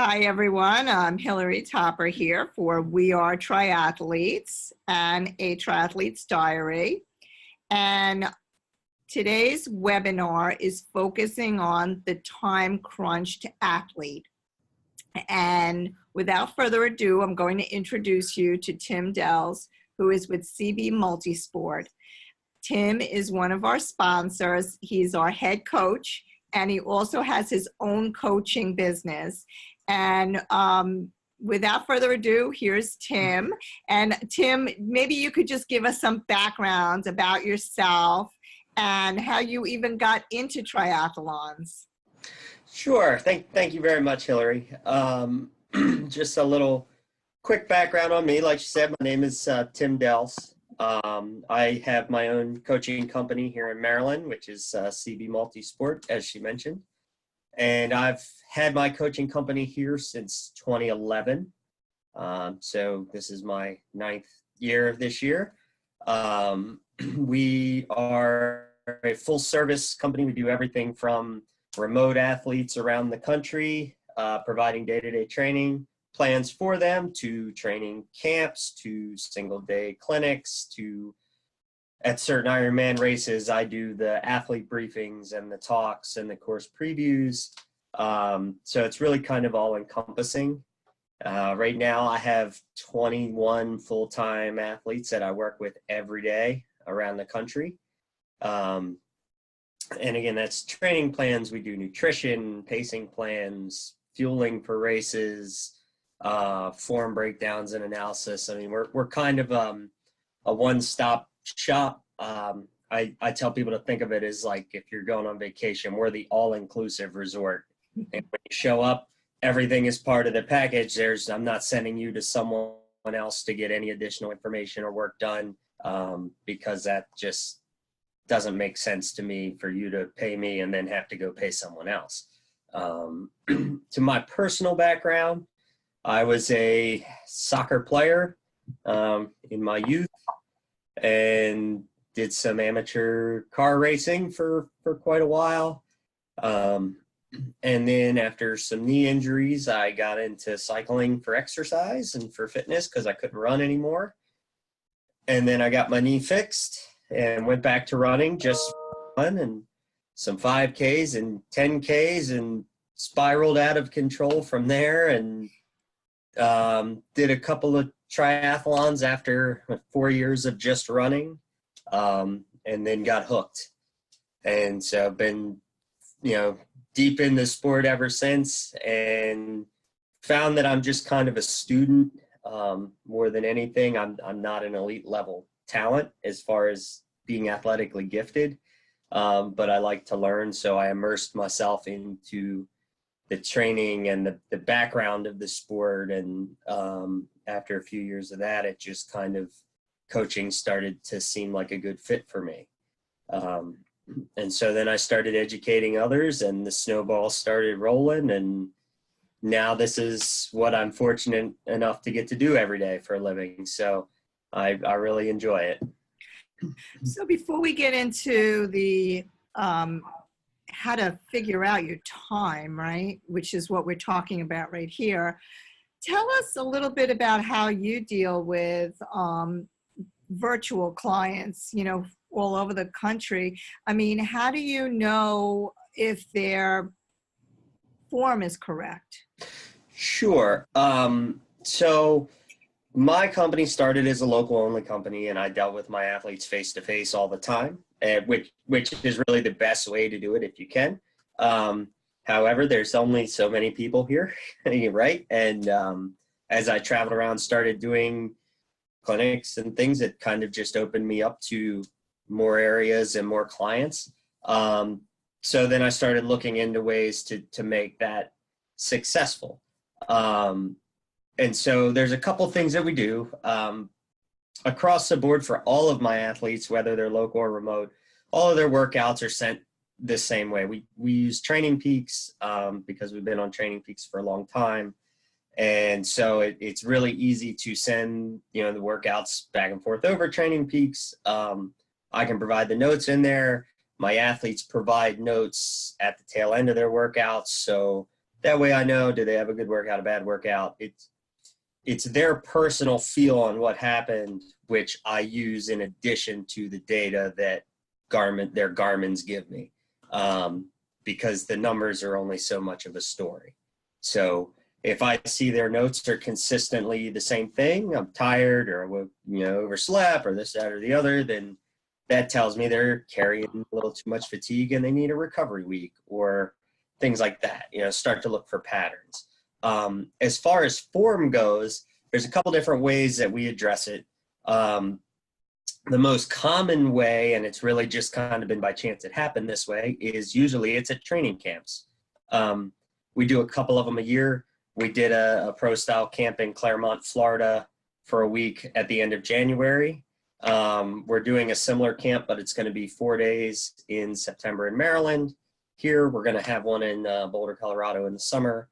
Hi, everyone. I'm Hillary Topper here for We Are Triathletes and a Triathlete's Diary. And today's webinar is focusing on the time-crunched athlete. And without further ado, I'm going to introduce you to Tim Dells, who is with CB Multisport. Tim is one of our sponsors. He's our head coach, and he also has his own coaching business. And without further ado, here's Tim. And Tim, maybe you could just give us some background about yourself and how you even got into triathlons. Sure. Thank you very much, Hillary. Just a little quick background on me. Like you said, my name is Tim Dells. I have my own coaching company here in Maryland, which is CB Multisport, as she mentioned. And I've had my coaching company here since 2011. So this is my 9th year this year. We are a full service company. We do everything from remote athletes around the country, providing day-to-day training plans for them, to training camps, to single-day clinics, to at certain Ironman races, I do the athlete briefings and the talks and the course previews. So it's really kind of all encompassing. Right now I have 21 full-time athletes that I work with every day around the country. And again, that's training plans. We do nutrition, pacing plans, fueling for races, form breakdowns and analysis. I mean, we're kind of a one-stop shop. I tell people to think of it as like if you're going on vacation, we're the all-inclusive resort. And when you show up, everything is part of the package. I'm not sending you to someone else to get any additional information or work done, because that just doesn't make sense to me for you to pay me and then have to go pay someone else. To my personal background, I was a soccer player in my youth and did some amateur car racing for quite a while. And then after some knee injuries, I got into cycling for exercise and for fitness because I couldn't run anymore. And then I got my knee fixed and went back to running, just fun, and some 5Ks and 10Ks, and spiraled out of control from there, and did a couple of triathlons after 4 years of just running, and then got hooked. And so I've been, deep in the sport ever since, and found that I'm just kind of a student more than anything. I'm not an elite level talent as far as being athletically gifted, but I like to learn. So I immersed myself into the training and the background of the sport. And after a few years of that, it just kind of, coaching started to seem like a good fit for me. And so then I started educating others, and the snowball started rolling. And now this is what I'm fortunate enough to get to do every day for a living. So I really enjoy it. So before we get into the how to figure out your time, right, which is what we're talking about right here, tell us a little bit about how you deal with virtual clients, all over the country. I mean, how do you know if their form is correct? Sure. So my company started as a local only company, and I dealt with my athletes face to face all the time, which is really the best way to do it if you can. However, there's only so many people here, right? And as I traveled around, started doing clinics and things, it kind of just opened me up to more areas and more clients. So then I started looking into ways to make that successful. And so there's a couple things that we do across the board for all of my athletes, whether they're local or remote. All of their workouts are sent the same way. We use Training Peaks because we've been on Training Peaks for a long time. And so it's really easy to send, the workouts back and forth over Training Peaks. I can provide the notes in there. My athletes provide notes at the tail end of their workouts. So That way I know, do they have a good workout, a bad workout? It's their personal feel on what happened, which I use in addition to the data that their Garmin's give me, because the numbers are only so much of a story. So if I see their notes are consistently the same thing, I'm tired or, overslept or this, that, or the other, then that tells me they're carrying a little too much fatigue and they need a recovery week or things like that. Start to look for patterns. As far as form goes, there's a couple different ways that we address it. The most common way, and it's really just kind of been by chance it happened this way, is usually it's at training camps. We do a couple of them a year. We did a pro style camp in Claremont, Florida for a week at the end of January. We're doing a similar camp, but it's going to be 4 days in September in Maryland. Here, we're going to have one in Boulder, Colorado in the summer.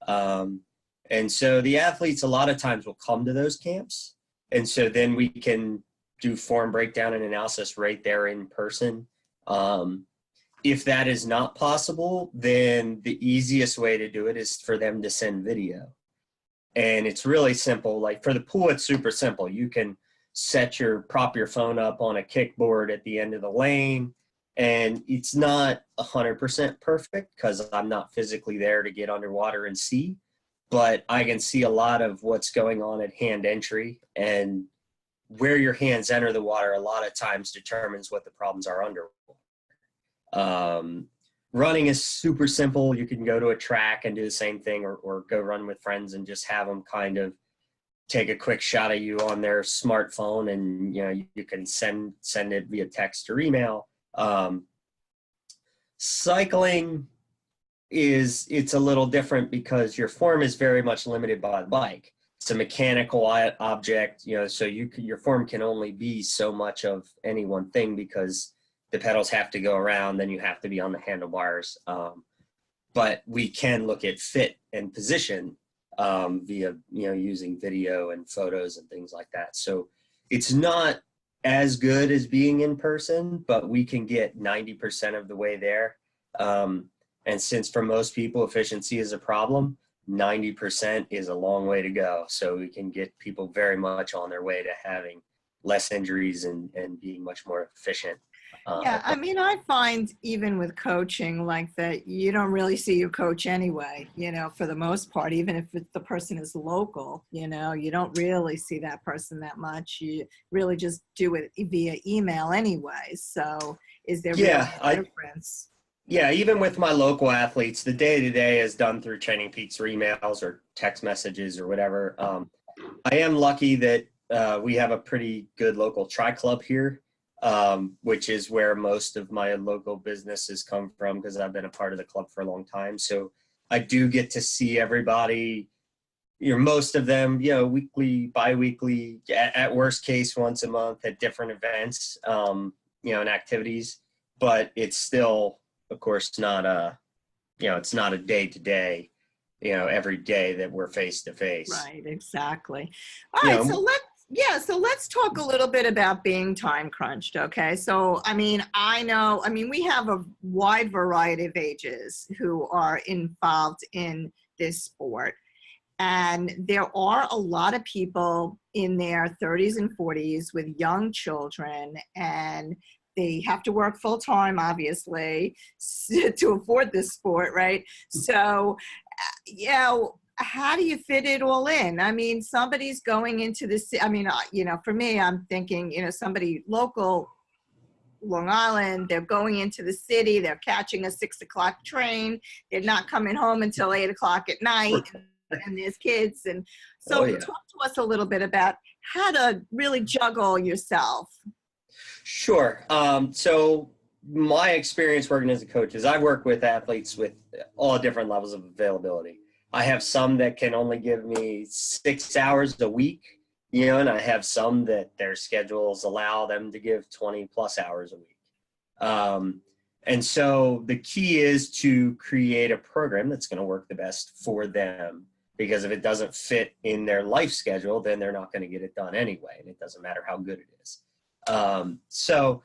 And so the athletes a lot of times will come to those camps. And so then we can do form breakdown and analysis right there in person. If that is not possible, then the easiest way to do it is for them to send video. And it's really simple. Like for the pool, it's super simple. You can prop your phone up on a kickboard at the end of the lane. And it's not 100% perfect because I'm not physically there to get underwater and see, but I can see a lot of what's going on at hand entry, and where your hands enter the water a lot of times determines what the problems are underwater. Running is super simple. You can go to a track and do the same thing, or go run with friends and just have them kind of take a quick shot of you on their smartphone, and you can send it via text or email. Cycling it's a little different because your form is very much limited by the bike. It's a mechanical object, so your form can only be so much of any one thing because the pedals have to go around, then you have to be on the handlebars. But we can look at fit and position via, using video and photos and things like that. So it's not as good as being in person, but we can get 90% of the way there. And since for most people efficiency is a problem, 90% is a long way to go. So we can get people very much on their way to having less injuries and being much more efficient. Yeah, I mean, I find even with coaching like that, you don't really see your coach anyway, for the most part, even if the person is local, you don't really see that person that much. You really just do it via email anyway. So is there really a difference? Yeah, even with my local athletes, the day-to-day is done through Training Peaks or emails or text messages or whatever. I am lucky that we have a pretty good local tri-club here, which is where most of my local businesses come from because I've been a part of the club for a long time. So I do get to see everybody, most of them, weekly, bi-weekly, at worst case once a month at different events, and activities. But it's still, of course, not it's not a day-to-day, every day that we're face-to-face. Right, exactly. All right, so let's talk a little bit about being time crunched, okay? So, we have a wide variety of ages who are involved in this sport. And there are a lot of people in their 30s and 40s with young children, and they have to work full time, obviously, to afford this sport, right? So, how do you fit it all in? I mean, somebody's going into this, for me, I'm thinking, somebody local, Long Island, they're going into the city, they're catching a 6 o'clock train, they're not coming home until 8 o'clock at night, and there's kids. And so talk to us a little bit about how to really juggle yourself. Sure. So my experience working as a coach is I work with athletes with all different levels of availability. I have some that can only give me 6 hours a week, and I have some that their schedules allow them to give 20 plus hours a week. And so the key is to create a program that's going to work the best for them, because if it doesn't fit in their life schedule, then they're not going to get it done anyway. And it doesn't matter how good it is. So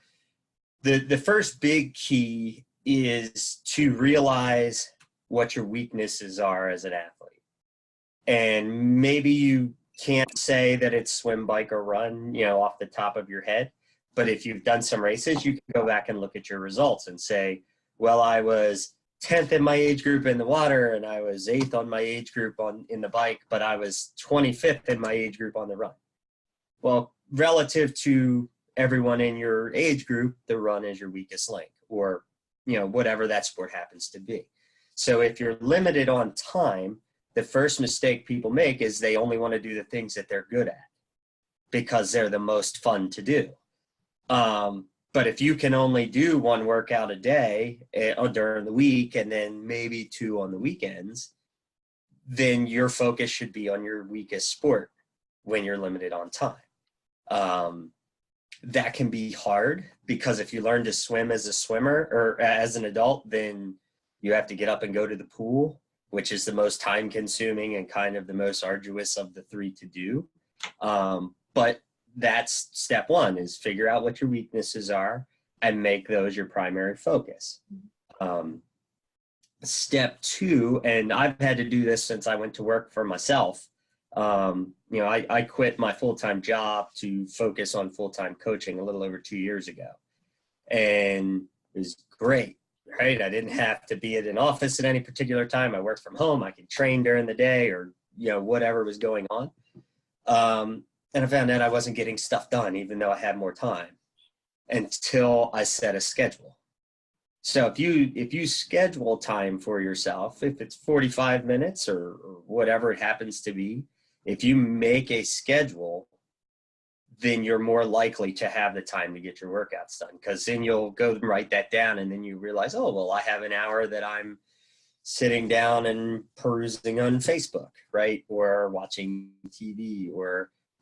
the first big key is to realize what your weaknesses are as an athlete. And maybe you can't say that it's swim, bike, or run, off the top of your head. But if you've done some races, you can go back and look at your results and say, well, I was 10th in my age group in the water, and I was 8th on my age group in the bike, but I was 25th in my age group on the run. Well, relative to everyone in your age group, the run is your weakest link, or whatever that sport happens to be. So if you're limited on time, the first mistake people make is they only want to do the things that they're good at because they're the most fun to do. But if you can only do one workout a day during the week and then maybe 2 on the weekends, then your focus should be on your weakest sport when you're limited on time. That can be hard because if you learn to swim as a swimmer or as an adult, then you have to get up and go to the pool, which is the most time consuming and kind of the most arduous of the 3 to do. But that's step 1, is figure out what your weaknesses are and make those your primary focus. Step 2, and I've had to do this since I went to work for myself. I quit my full-time job to focus on full-time coaching a little over 2 years ago. And it was great, right? I didn't have to be at an office at any particular time. I worked from home. I could train during the day or, whatever was going on. And I found out I wasn't getting stuff done, even though I had more time, until I set a schedule. So if you schedule time for yourself, if it's 45 minutes or whatever it happens to be, if you make a schedule, then you're more likely to have the time to get your workouts done, because then you'll go and write that down and then you realize, oh, well, I have an hour that I'm sitting down and perusing on Facebook, right? Or watching TV,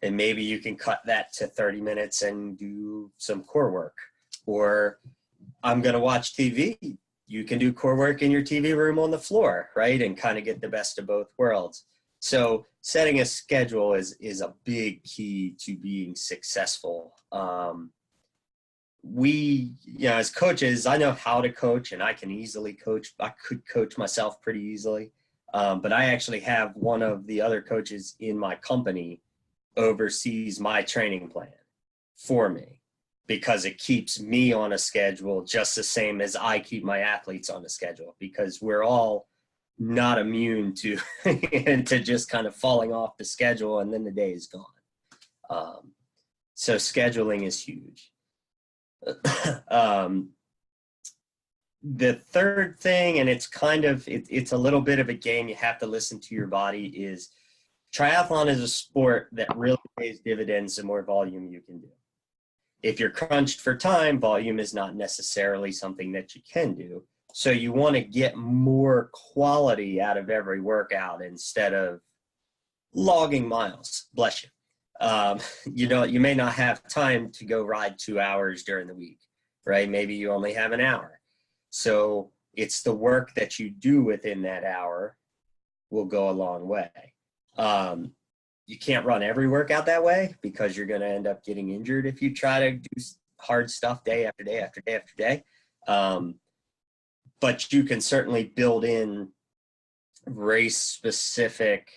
and maybe you can cut that to 30 minutes and do some core work. Or I'm going to watch TV. You can do core work in your TV room on the floor, right? And kind of get the best of both worlds. So setting a schedule is a big key to being successful. As coaches, I know how to coach and I can easily coach. I could coach myself pretty easily. But I actually have one of the other coaches in my company oversees my training plan for me, because it keeps me on a schedule just the same as I keep my athletes on a schedule, because we're all not immune to to just kind of falling off the schedule and then the day is gone. So scheduling is huge. The third thing, and it's kind of it's a little bit of a game, you have to listen to your body, is triathlon is a sport that really pays dividends the more volume you can do. If you're crunched for time, volume is not necessarily something that you can do. So you want to get more quality out of every workout instead of logging miles. Bless you. You may not have time to go ride 2 hours during the week, right? Maybe you only have an hour. So it's the work that you do within that hour will go a long way. You can't run every workout that way, because you're going to end up getting injured if you try to do hard stuff day after day after day after day. But you can certainly build in race-specific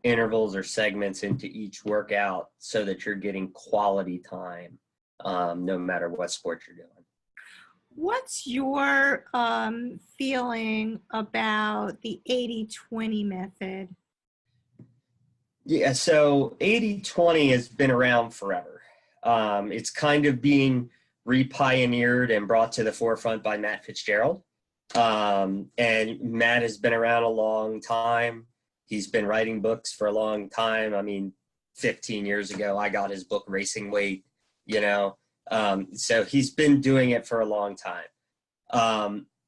intervals or segments into each workout so that you're getting quality time, no matter what sport you're doing. What's your feeling about the 80-20 method? Yeah, so 80-20 has been around forever. It's kind of being re-pioneered and brought to the forefront by Matt Fitzgerald. And Matt has been around a long time. He's been writing books for a long time. I mean, 15 years ago, I got his book Racing Weight, so he's been doing it for a long time.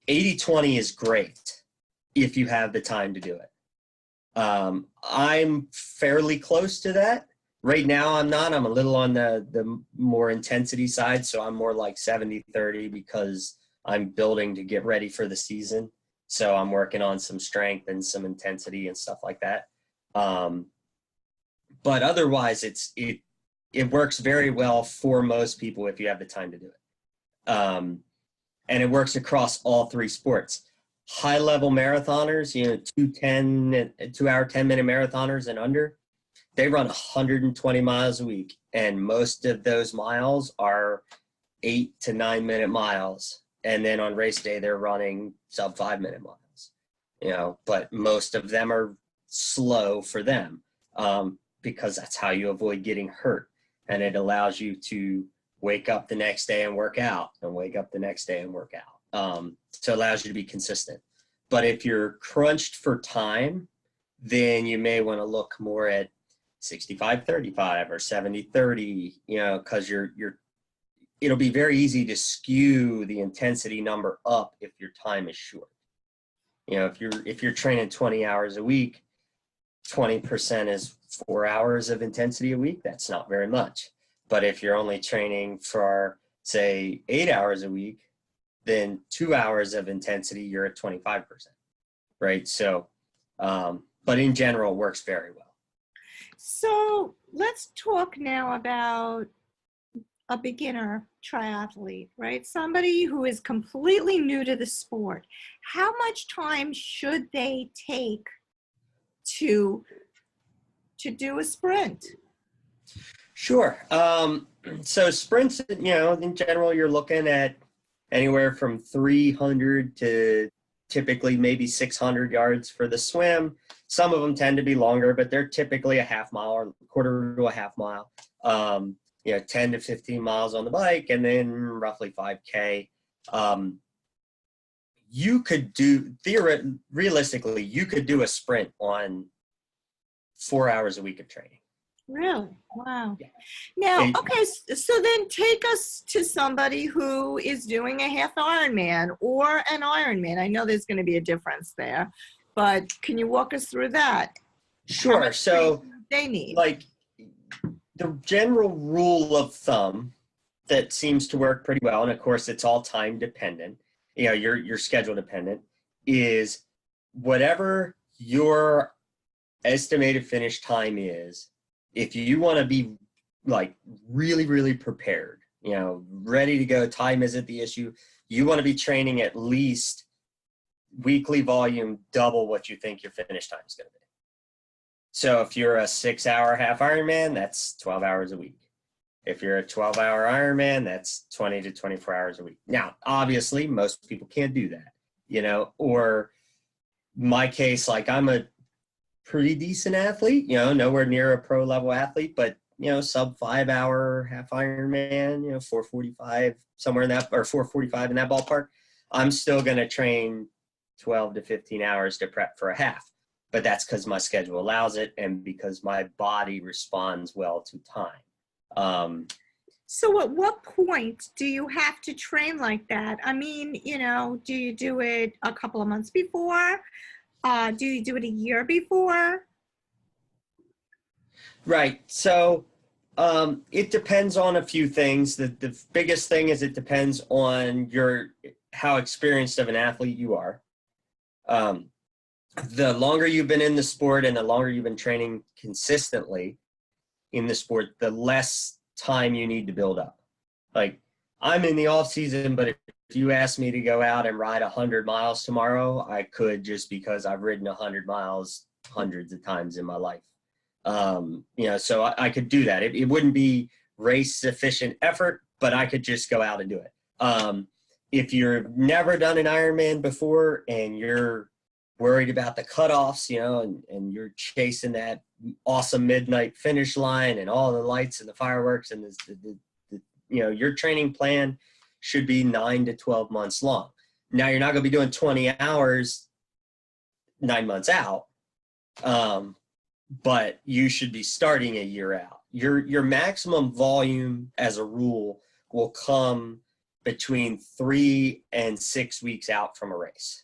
80-20 is great if you have the time to do it. I'm fairly close to that. Right now I'm not. I'm a little on the more intensity side, so I'm more like 70-30 because I'm building to get ready for the season. So I'm working on some strength and some intensity and stuff like that. But otherwise, it works very well for most people if you have the time to do it. And it works across all 3 sports. high-level marathoners, 2 hour, 10-minute marathoners and under, they run 120 miles a week. And most of those miles are 8 to 9-minute miles. And then on race day, they're running sub 5-minute miles, but most of them are slow for them, because that's how you avoid getting hurt. And it allows you to wake up the next day and work out, and wake up the next day and work out. So it allows you to be consistent. But if you're crunched for time, then you may want to look more at 65-35 or 70-30, because it'll be very easy to skew the intensity number up if your time is short. If you're training 20 hours a week, 20% is 4 hours of intensity a week. That's not very much. But if you're only training for, say, 8 hours a week, then 2 hours of intensity, you're at 25%, right? So, but in general, it works very well. So let's talk now about a beginner triathlete, right? Somebody who is completely new to the sport. How much time should they take to do a sprint? Sure. So sprints, in general, you're looking at anywhere from 300 to typically maybe 600 yards for the swim. Some of them tend to be longer, but they're typically a half mile or quarter to a half mile. 10 to 15 miles on the bike, and then roughly 5K. You could realistically, you could do a sprint on 4 hours a week of training. Really? Wow. Yeah. Now, okay, so then take us to somebody who is doing a half Ironman or an Ironman. I know there's going to be a difference there, but can you walk us through that? Sure. So they need, like, the general rule of thumb that seems to work pretty well, and of course it's all time dependent, your schedule dependent, is whatever your estimated finish time is, if you want to be like really, really prepared, ready to go, time isn't the issue. You want to be training at least weekly volume, double what you think your finish time is going to be. So if you're a 6-hour half Ironman, that's 12 hours a week. If you're a 12-hour Ironman, that's 20 to 24 hours a week. Now, obviously, most people can't do that, or my case, like, I'm a pretty decent athlete, nowhere near a pro level athlete, but, sub 5-hour half Ironman, 4:45, somewhere in that, or 4:45 in that ballpark, I'm still going to train 12 to 15 hours to prep for a half. But that's because my schedule allows it, and because my body responds well to time. So at what point do you have to train like that? I mean, do you do it a couple of months before? Do you do it a year before? Right. So it depends on a few things. The biggest thing is it depends on how experienced of an athlete you are. The longer you've been in the sport and the longer you've been training consistently in the sport, the less time you need to build up. Like, I'm in the off season, but if you ask me to go out and ride 100 miles tomorrow, I could, just because I've ridden 100 miles hundreds of times in my life. So I could do that. It wouldn't be race sufficient effort, but I could just go out and do it. If you've never done an Ironman before and you're worried about the cutoffs, and you're chasing that awesome midnight finish line and all the lights and the fireworks, and your training plan should be 9 to 12 months long. Now, you're not going to be doing 20 hours 9 months out, but you should be starting a year out. Your maximum volume, as a rule, will come between 3 and 6 weeks out from a race.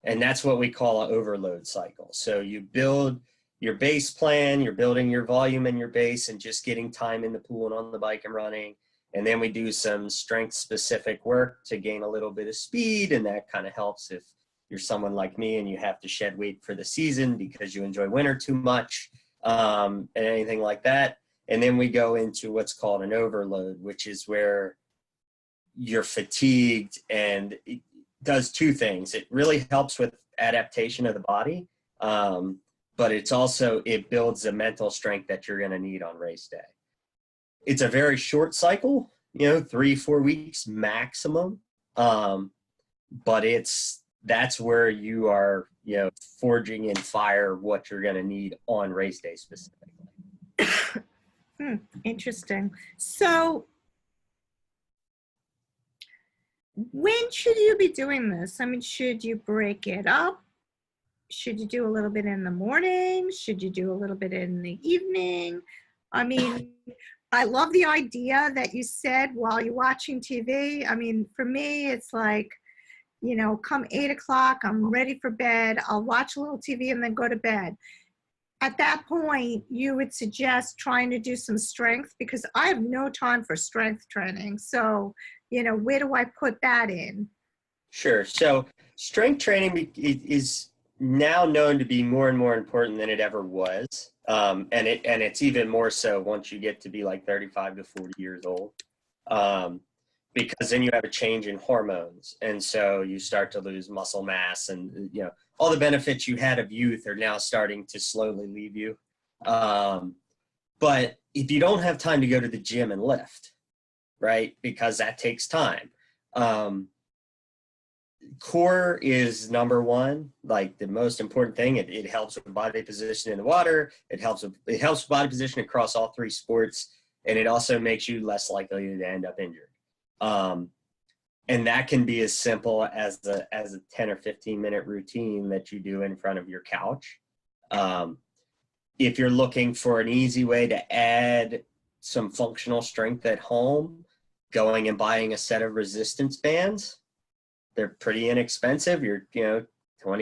And that's what we call an overload cycle. So you build your base plan, you're building your volume and your base, and just getting time in the pool and on the bike and running. And then we do some strength specific work to gain a little bit of speed. And that kind of helps if you're someone like me and you have to shed weight for the season because you enjoy winter too much, and anything like that. And then we go into what's called an overload, which is where you're fatigued and does two things. It really helps with adaptation of the body, but it builds the mental strength that you're going to need on race day. It's a very short cycle, 3-4 weeks maximum, but that's where you are, forging in fire what you're going to need on race day specifically. Interesting. So when should you be doing this? I mean, should you break it up? Should you do a little bit in the morning? Should you do a little bit in the evening? I mean, I love the idea that you said while you're watching TV. I mean, for me, it's like, come 8 o'clock, I'm ready for bed. I'll watch a little TV and then go to bed. At that point, you would suggest trying to do some strength, because I have no time for strength training. So, where do I put that in? Sure. So strength training is now known to be more and more important than it ever was. And it's even more so once you get to be like 35 to 40 years old. Because then you have a change in hormones. And so you start to lose muscle mass, and, all the benefits you had of youth are now starting to slowly leave you. But if you don't have time to go to the gym and lift, right, because that takes time, core is number one, like the most important thing. It helps with body position in the water. It helps with body position across all three sports. And it also makes you less likely to end up injured. And that can be as simple as a 10 or 15 minute routine that you do in front of your couch. If you're looking for an easy way to add some functional strength at home, going and buying a set of resistance bands. They're pretty inexpensive. You're, $20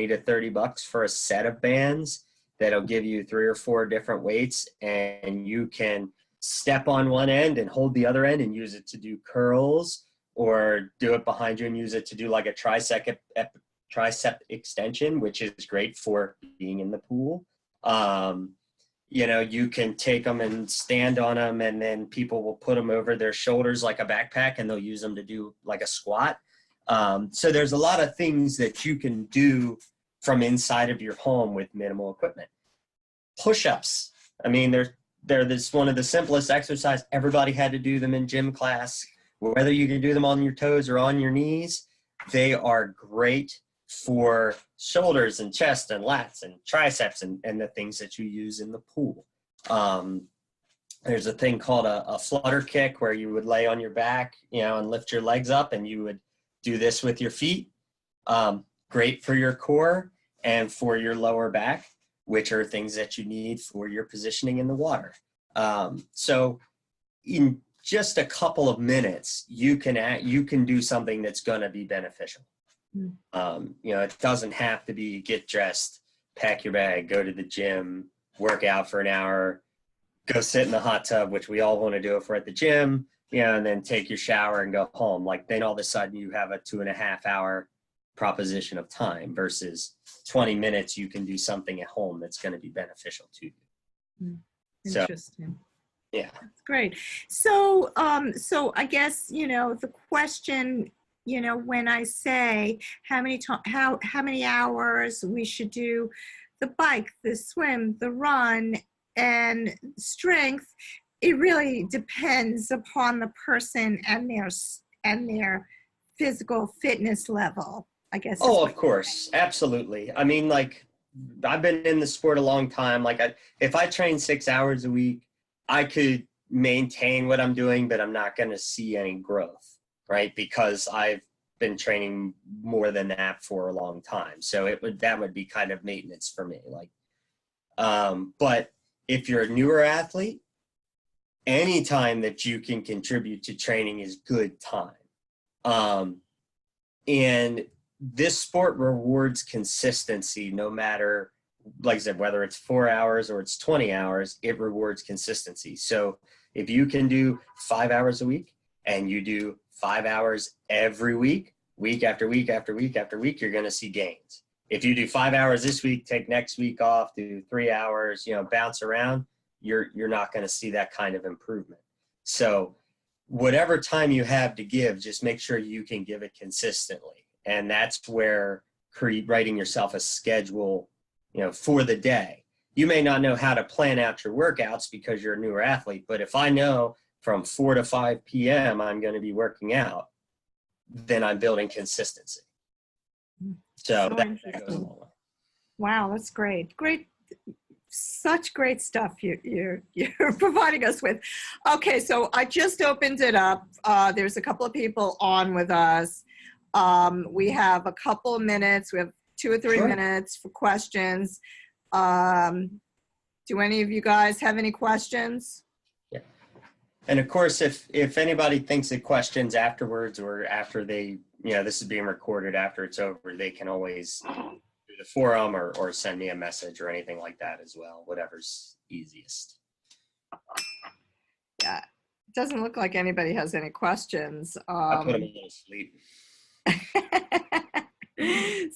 to $30 for a set of bands that'll give you 3 or 4 different weights, and you can step on one end and hold the other end and use it to do curls, or do it behind you and use it to do like a tricep extension, which is great for being in the pool. You can take them and stand on them, and then people will put them over their shoulders like a backpack, and they'll use them to do like a squat. So there's a lot of things that you can do from inside of your home with minimal equipment. Push-ups. I mean, they're one of the simplest exercise. Everybody had to do them in gym class. Whether you can do them on your toes or on your knees, they are great for shoulders and chest and lats and triceps and the things that you use in the pool. There's a thing called a flutter kick, where you would lay on your back, and lift your legs up, and you would do this with your feet. Great for your core and for your lower back, which are things that you need for your positioning in the water. So in just a couple of minutes, you can do something that's going to be beneficial. It doesn't have to be get dressed, pack your bag, go to the gym, work out for an hour, go sit in the hot tub, which we all want to do if we're at the gym, and then take your shower and go home. Like, then all of a sudden you have a 2.5 hour proposition of time versus 20 minutes. You can do something at home that's going to be beneficial to you. Interesting. So, yeah, that's great. So, I guess, the question, when I say how many hours we should do the bike, the swim, the run, and strength, it really depends upon the person and their physical fitness level, I guess. Oh, of course. Absolutely. I mean, like, I've been in the sport a long time. Like, if I train 6 hours a week, I could maintain what I'm doing, but I'm not going to see any growth, right? Because I've been training more than that for a long time. So that would be kind of maintenance for me. Like, but if you're a newer athlete, any time that you can contribute to training is good time. And this sport rewards consistency, no matter, like I said, whether it's 4 hours or it's 20 hours, it rewards consistency. So if you can do 5 hours a week, and you do 5 hours every week, week after week after week after week, you're going to see gains. If you do 5 hours this week, take next week off, do 3 hours, bounce around, you're not going to see that kind of improvement. So whatever time you have to give, just make sure you can give it consistently. And that's where writing yourself a schedule, for the day. You may not know how to plan out your workouts because you're a newer athlete, but if I know from 4 to 5 p.m. I'm going to be working out, then I'm building consistency. So that goes a long way. Wow, that's great. Great. Such great stuff you're providing us with. Okay, so I just opened it up. There's a couple of people on with us. We have a couple of minutes. We have 2 or 3 minutes for questions. Do any of you guys have any questions? Yeah. And of course, if anybody thinks of questions afterwards or after they, this is being recorded after it's over, they can always do the forum or send me a message or anything like that as well, whatever's easiest. Yeah, it doesn't look like anybody has any questions. I put them a little sleep.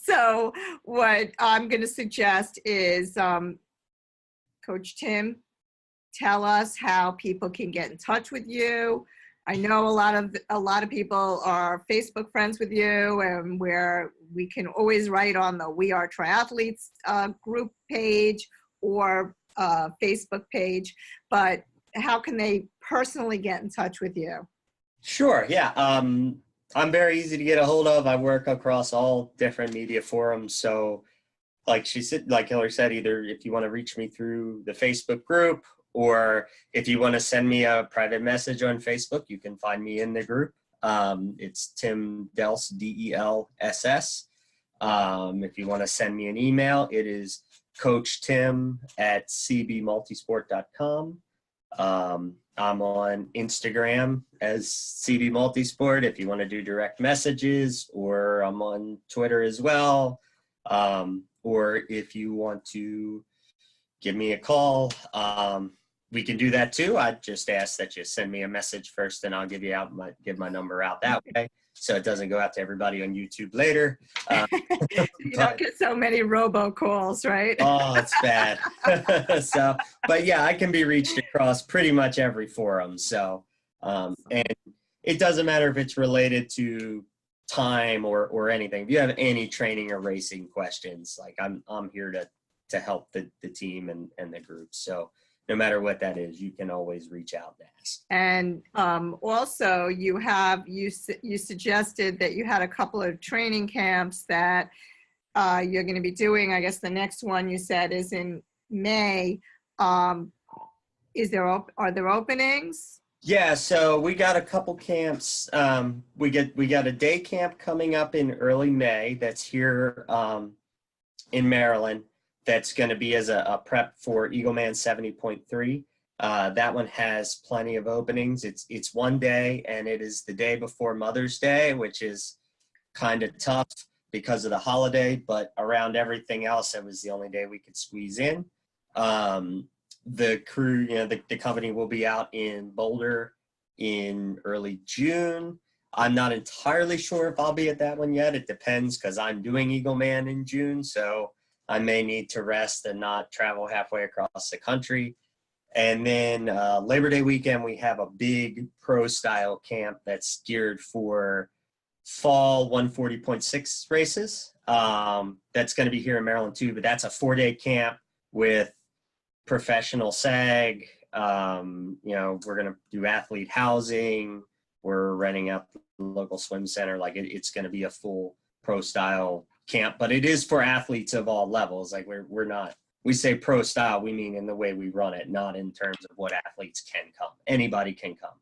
So what I'm going to suggest is, Coach Tim, tell us how people can get in touch with you. I know a lot of people are Facebook friends with you, and where we can always write on the We Are Triathletes group page or Facebook page, but how can they personally get in touch with you? Sure, yeah. I'm very easy to get a hold of. I work across all different media forums. So like Hillary said, either if you want to reach me through the Facebook group, or if you want to send me a private message on Facebook, you can find me in the group. It's Tim Delss, DELSS. If you want to send me an email, it is coachtim@cbmultisport.com. I'm on Instagram as CB Multisport if you want to do direct messages, or I'm on Twitter as well. Or if you want to give me a call, we can do that too. I just ask that you send me a message first, and I'll give my number out that way, so it doesn't go out to everybody on YouTube later. You don't get so many robocalls, right? Oh, it's bad. So, but yeah, I can be reached across pretty much every forum. So, and it doesn't matter if it's related to time or anything. If you have any training or racing questions, like I'm here to help the team and the group. So no matter what that is, you can always reach out and ask. And also you suggested that you had a couple of training camps that you're going to be doing. I guess the next one you said is in May. Are there openings? Yeah, so we got a couple camps. We got a day camp coming up in early May that's here in Maryland. That's going to be as a prep for Eagleman 70.3. That one has plenty of openings. It's one day, and it is the day before Mother's Day, which is kind of tough because of the holiday, but around everything else, it was the only day we could squeeze in. The crew, the company will be out in Boulder in early June. I'm not entirely sure if I'll be at that one yet. It depends, because I'm doing Eagleman in June, so I may need to rest and not travel halfway across the country. And then Labor Day weekend, we have a big pro-style camp that's geared for fall 140.6 races. That's going to be here in Maryland too, but that's a 4-day camp with professional SAG. We're going to do athlete housing. We're renting out the local swim center. Like it's going to be a full pro-style camp, but it is for athletes of all levels. Like we're not, we say pro style, we mean in the way we run it, not in terms of what athletes can come. Anybody can come.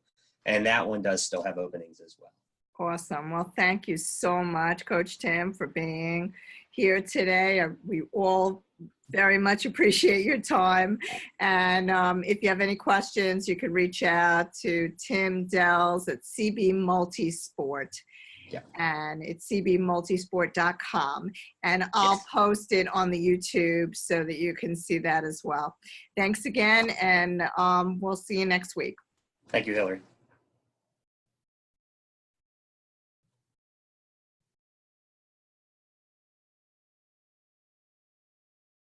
And that one does still have openings as well. Awesome. Well, thank you so much, Coach Tim, for being here today. We all very much appreciate your time. And if you have any questions, you can reach out to Tim Dells at CB Multisport. Yeah. And it's cbmultisport.com. And I'll post it on the YouTube so that you can see that as well. Thanks again, and we'll see you next week. Thank you, Hillary.